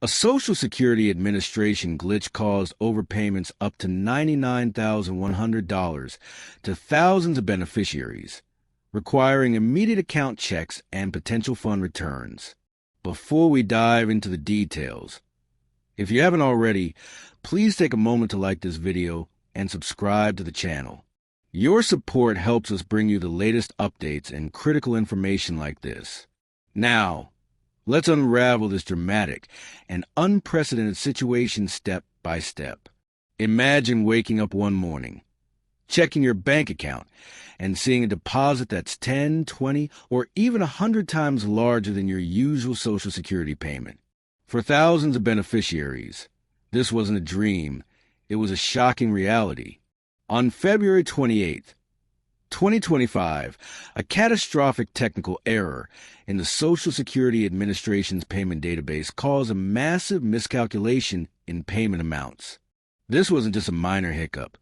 A Social Security Administration glitch caused overpayments up to $99,100 to thousands of beneficiaries, requiring immediate account checks and potential fund returns. Before we dive into the details, if you haven't already, please take a moment to like this video and subscribe to the channel. Your support helps us bring you the latest updates and critical information like this. Now, let's unravel this dramatic and unprecedented situation step by step. Imagine waking up one morning, checking your bank account, and seeing a deposit that's 10, 20, or even 100 times larger than your usual Social Security payment. For thousands of beneficiaries, this wasn't a dream, it was a shocking reality. On February 28, 2025, a catastrophic technical error in the Social Security Administration's payment database caused a massive miscalculation in payment amounts. This wasn't just a minor hiccup.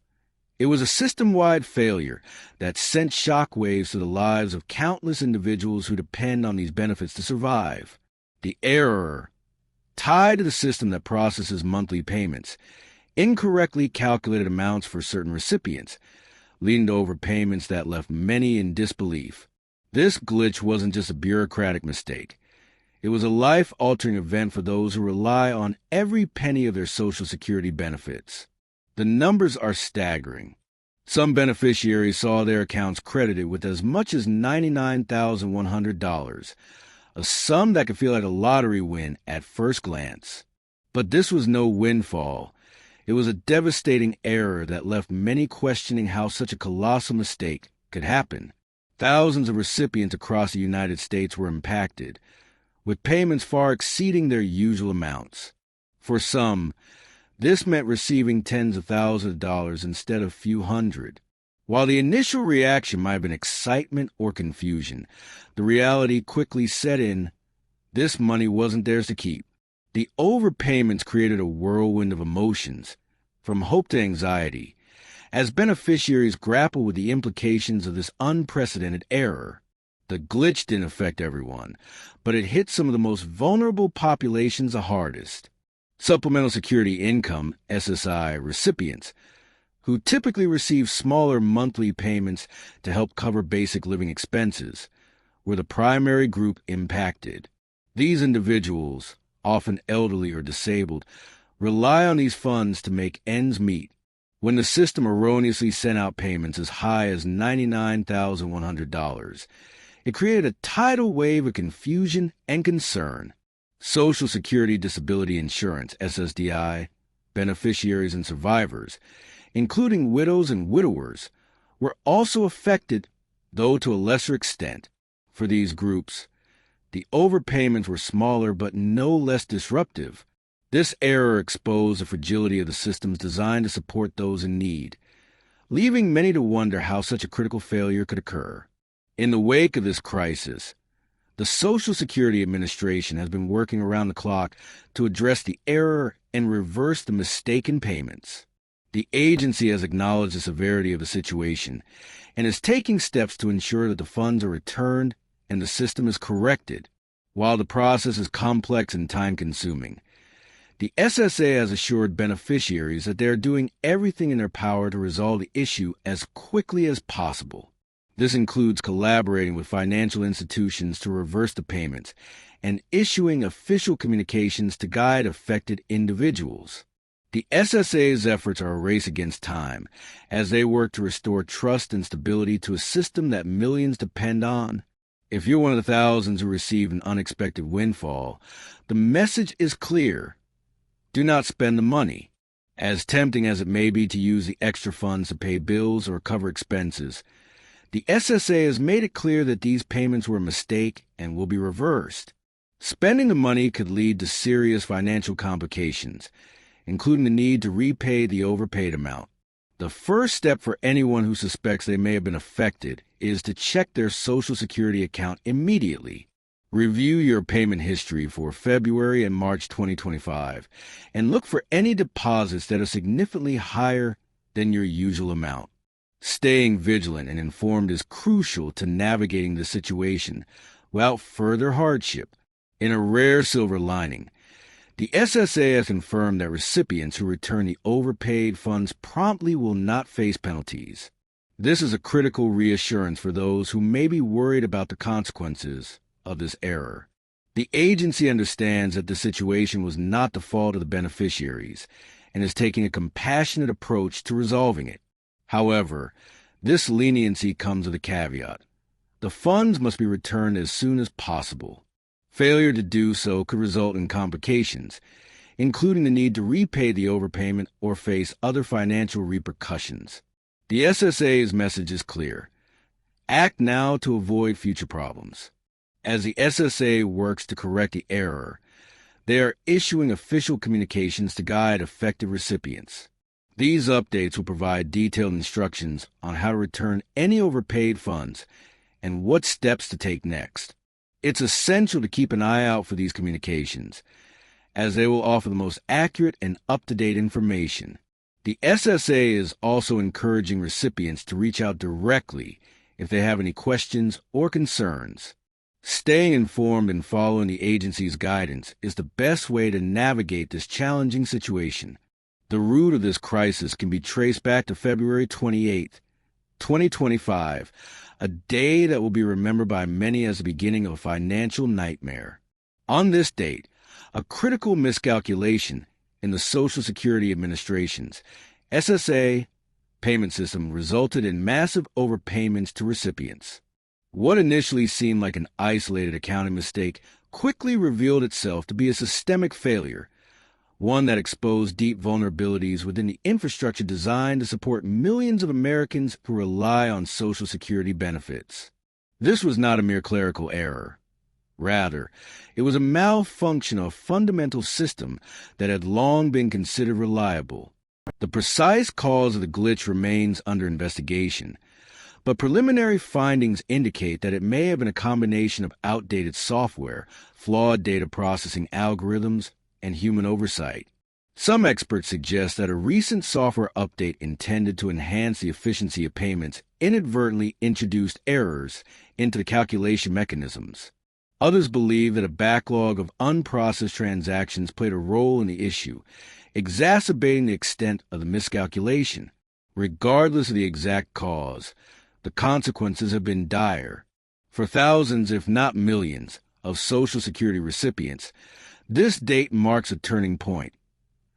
It was a system-wide failure that sent shockwaves to the lives of countless individuals who depend on these benefits to survive. The error, tied to the system that processes monthly payments, incorrectly calculated amounts for certain recipients, leading to overpayments that left many in disbelief. This glitch wasn't just a bureaucratic mistake. It was a life-altering event for those who rely on every penny of their Social Security benefits. The numbers are staggering. Some beneficiaries saw their accounts credited with as much as $99,100, a sum that could feel like a lottery win at first glance. But this was no windfall. It was a devastating error that left many questioning how such a colossal mistake could happen. Thousands of recipients across the United States were impacted, with payments far exceeding their usual amounts. For some, this meant receiving tens of thousands of dollars instead of a few hundred. While the initial reaction might have been excitement or confusion, the reality quickly set in. This money wasn't theirs to keep. The overpayments created a whirlwind of emotions, from hope to anxiety, as beneficiaries grapple with the implications of this unprecedented error. The glitch didn't affect everyone, but it hit some of the most vulnerable populations the hardest. Supplemental Security Income, SSI, recipients, who typically receive smaller monthly payments to help cover basic living expenses, were the primary group impacted. These individuals, often elderly or disabled, rely on these funds to make ends meet. When the system erroneously sent out payments as high as $99,100, it created a tidal wave of confusion and concern. Social Security Disability Insurance, SSDI, beneficiaries and survivors, including widows and widowers, were also affected, though to a lesser extent. For these groups, the overpayments were smaller but no less disruptive. This error exposed the fragility of the systems designed to support those in need, leaving many to wonder how such a critical failure could occur. In the wake of this crisis, the Social Security Administration has been working around the clock to address the error and reverse the mistaken payments. The agency has acknowledged the severity of the situation and is taking steps to ensure that the funds are returned and the system is corrected. While the process is complex and time-consuming, the SSA has assured beneficiaries that they are doing everything in their power to resolve the issue as quickly as possible. This includes collaborating with financial institutions to reverse the payments and issuing official communications to guide affected individuals. The SSA's efforts are a race against time as they work to restore trust and stability to a system that millions depend on. If you're one of the thousands who received an unexpected windfall, the message is clear. Do not spend the money. As tempting as it may be to use the extra funds to pay bills or cover expenses, the SSA has made it clear that these payments were a mistake and will be reversed. Spending the money could lead to serious financial complications, including the need to repay the overpaid amount. The first step for anyone who suspects they may have been affected is to check their Social Security account immediately. Review your payment history for February and March 2025 and look for any deposits that are significantly higher than your usual amount. Staying vigilant and informed is crucial to navigating the situation without further hardship. In a rare silver lining, The SSA has confirmed that recipients who return the overpaid funds promptly will not face penalties. This is a critical reassurance for those who may be worried about the consequences of this error. The agency understands that the situation was not the fault of the beneficiaries and is taking a compassionate approach to resolving it. However, this leniency comes with a caveat. The funds must be returned as soon as possible. Failure to do so could result in complications, including the need to repay the overpayment or face other financial repercussions. The SSA's message is clear. Act now to avoid future problems. As the SSA works to correct the error, they are issuing official communications to guide affected recipients. These updates will provide detailed instructions on how to return any overpaid funds and what steps to take next. It's essential to keep an eye out for these communications, as they will offer the most accurate and up-to-date information. The SSA is also encouraging recipients to reach out directly if they have any questions or concerns. Staying informed and following the agency's guidance is the best way to navigate this challenging situation. The root of this crisis can be traced back to February 28, 2025, a day that will be remembered by many as the beginning of a financial nightmare. On this date, a critical miscalculation in the Social Security Administration's SSA payment system resulted in massive overpayments to recipients. What initially seemed like an isolated accounting mistake quickly revealed itself to be a systemic failure, one that exposed deep vulnerabilities within the infrastructure designed to support millions of Americans who rely on Social Security benefits. This was not a mere clerical error. Rather, it was a malfunction of a fundamental system that had long been considered reliable. The precise cause of the glitch remains under investigation, but preliminary findings indicate that it may have been a combination of outdated software, flawed data processing algorithms, and human oversight. Some experts suggest that a recent software update intended to enhance the efficiency of payments inadvertently introduced errors into the calculation mechanisms. Others believe that a backlog of unprocessed transactions played a role in the issue, exacerbating the extent of the miscalculation. Regardless of the exact cause, the consequences have been dire. For thousands, if not millions, of Social Security recipients, this date marks a turning point,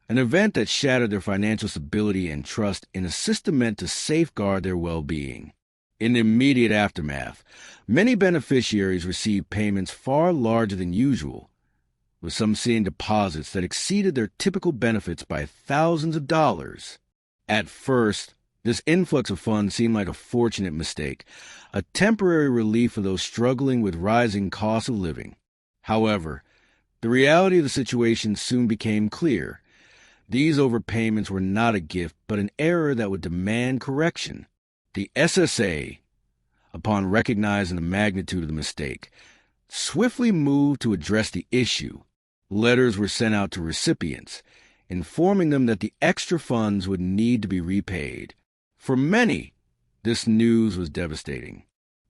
an event that shattered their financial stability and trust in a system meant to safeguard their well-being. In the immediate aftermath, many beneficiaries received payments far larger than usual, with some seeing deposits that exceeded their typical benefits by thousands of dollars. At first, this influx of funds seemed like a fortunate mistake, a temporary relief for those struggling with rising costs of living. However, the reality of the situation soon became clear. These overpayments were not a gift, but an error that would demand correction. The SSA, upon recognizing the magnitude of the mistake, swiftly moved to address the issue. Letters were sent out to recipients, informing them that the extra funds would need to be repaid. For many, this news was devastating.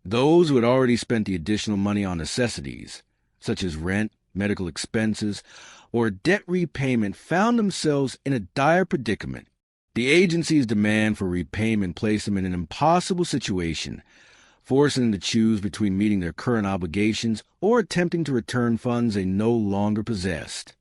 Those who had already spent the additional money on necessities, such as rent, medical expenses, or debt repayment, found themselves in a dire predicament. The agency's demand for repayment placed them in an impossible situation, forcing them to choose between meeting their current obligations or attempting to return funds they no longer possessed.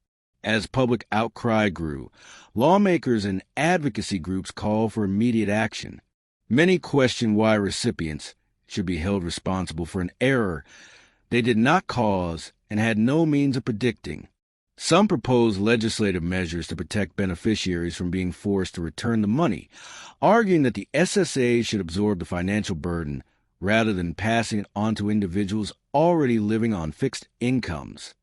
As public outcry grew, lawmakers and advocacy groups called for immediate action. Many questioned why recipients should be held responsible for an error they did not cause and had no means of predicting. Some proposed legislative measures to protect beneficiaries from being forced to return the money, arguing that the SSA should absorb the financial burden rather than passing it on to individuals already living on fixed incomes.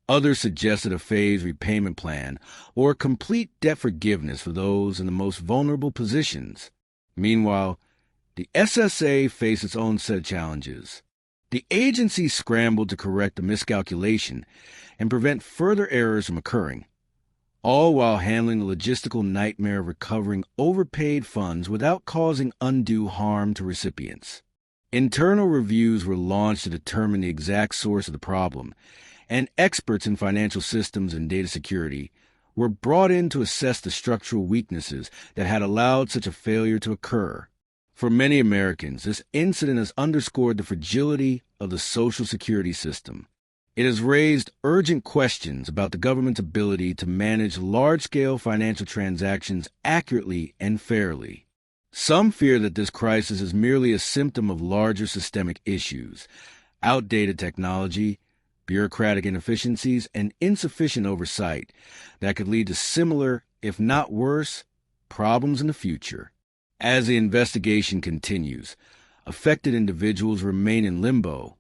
Others suggested a phased repayment plan or complete debt forgiveness for those in the most vulnerable positions. Meanwhile, the SSA faced its own set of challenges. The agency scrambled to correct the miscalculation and prevent further errors from occurring, all while handling the logistical nightmare of recovering overpaid funds without causing undue harm to recipients. Internal reviews were launched to determine the exact source of the problem, and experts in financial systems and data security were brought in to assess the structural weaknesses that had allowed such a failure to occur. For many Americans, this incident has underscored the fragility of the Social Security system. It has raised urgent questions about the government's ability to manage large-scale financial transactions accurately and fairly. Some fear that this crisis is merely a symptom of larger systemic issues, outdated technology, bureaucratic inefficiencies, and insufficient oversight that could lead to similar, if not worse, problems in the future. As the investigation continues, affected individuals remain in limbo,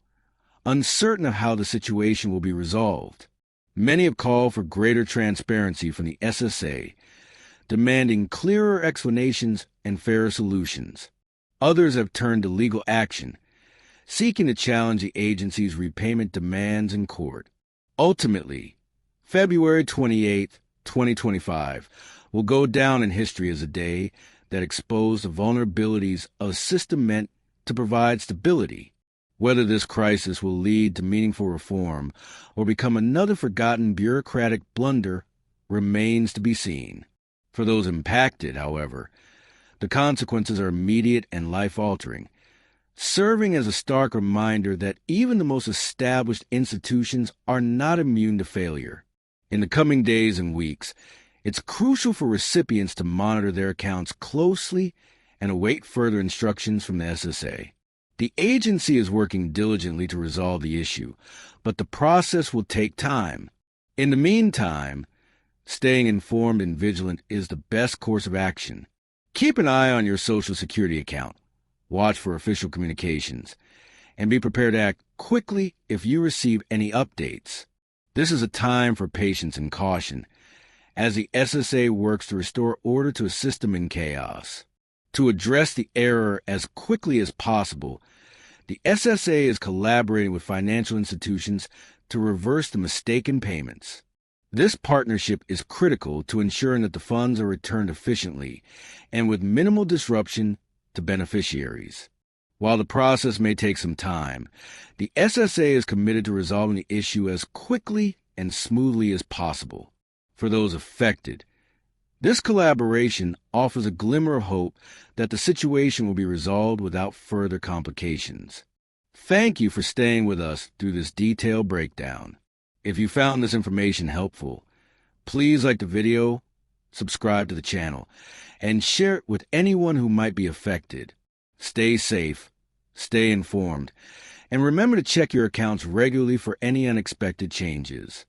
uncertain of how the situation will be resolved. Many have called for greater transparency from the SSA, demanding clearer explanations and fairer solutions. Others have turned to legal action, seeking to challenge the agency's repayment demands in court. Ultimately, February 28, 2025, will go down in history as a day that exposed the vulnerabilities of a system meant to provide stability. Whether this crisis will lead to meaningful reform or become another forgotten bureaucratic blunder remains to be seen. For those impacted, however, the consequences are immediate and life-altering, serving as a stark reminder that even the most established institutions are not immune to failure. In the coming days and weeks, it's crucial for recipients to monitor their accounts closely and await further instructions from the SSA. The agency is working diligently to resolve the issue, but the process will take time. In the meantime, staying informed and vigilant is the best course of action. Keep an eye on your Social Security account, watch for official communications, and be prepared to act quickly if you receive any updates. This is a time for patience and caution, as the SSA works to restore order to a system in chaos. To address the error as quickly as possible, the SSA is collaborating with financial institutions to reverse the mistaken payments. This partnership is critical to ensuring that the funds are returned efficiently and with minimal disruption to beneficiaries. While the process may take some time, the SSA is committed to resolving the issue as quickly and smoothly as possible. For those affected, this collaboration offers a glimmer of hope that the situation will be resolved without further complications. Thank you for staying with us through this detailed breakdown. If you found this information helpful, please like the video, subscribe to the channel, and share it with anyone who might be affected. Stay safe, stay informed, and remember to check your accounts regularly for any unexpected changes.